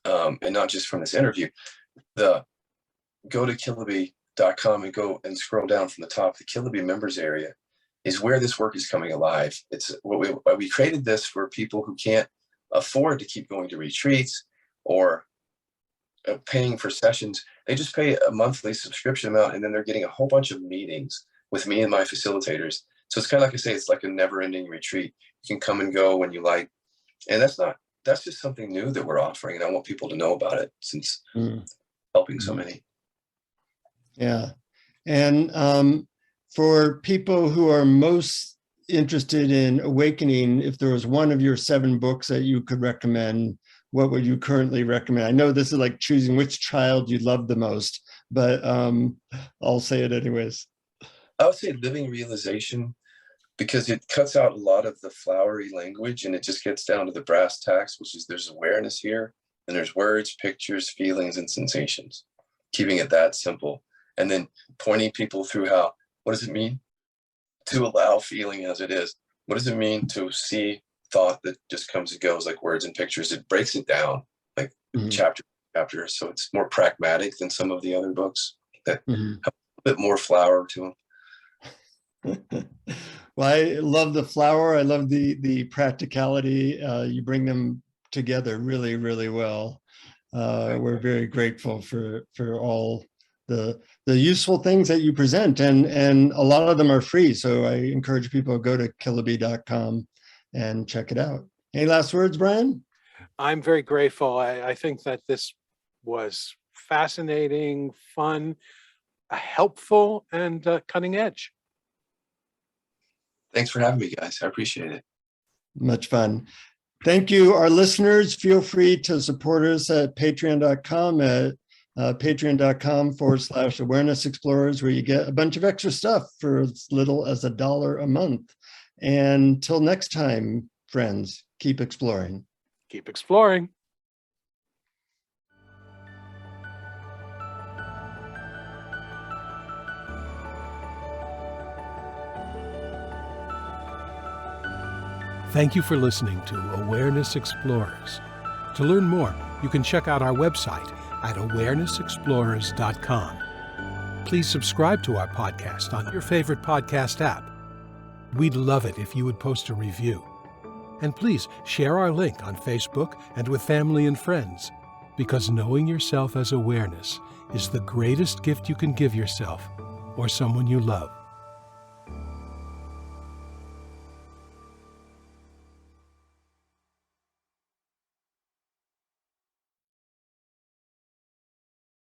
and not just from this interview, go to Kilaby.com and go and scroll down from the top. The Kilaby members area is where this work is coming alive. It's what we created this for people who can't afford to keep going to retreats or paying for sessions. They just pay a monthly subscription amount, and then they're getting a whole bunch of meetings with me and my facilitators. So it's kind of like I say, it's like a never-ending retreat. You can come and go when you like. And that's just something new that we're offering. And I want people to know about it since helping so many. Yeah. And for people who are most interested in awakening, if there was one of your 7 books that you could recommend, what would you currently recommend? I know this is like choosing which child you love the most, but I'll say it anyways. I would say Living Realization, because it cuts out a lot of the flowery language and it just gets down to the brass tacks, which is there's awareness here and there's words, pictures, feelings, and sensations, keeping it that simple. And then pointing people through what does it mean to allow feeling as it is? What does it mean to see thought that just comes and goes like words and pictures? It breaks it down like chapter. So it's more pragmatic than some of the other books that have a bit more flower to them. Well, I love the flower. I love the practicality. You bring them together really, really well. We're very grateful for all the useful things that you present, and a lot of them are free. So I encourage people to go to Kilaby.com and check it out. Any last words, Brian? I'm very grateful. I think that this was fascinating, fun, helpful, and cutting edge. Thanks for having me, guys. I appreciate it. Much fun. Thank you, our listeners. Feel free to support us at patreon.com at patreon.com/awareness explorers, where you get a bunch of extra stuff for as little as $1 a month. And until next time, friends, keep exploring. Keep exploring. Thank you for listening to Awareness Explorers. To learn more, you can check out our website at awarenessexplorers.com. Please subscribe to our podcast on your favorite podcast app. We'd love it if you would post a review. And please share our link on Facebook and with family and friends, because knowing yourself as awareness is the greatest gift you can give yourself or someone you love.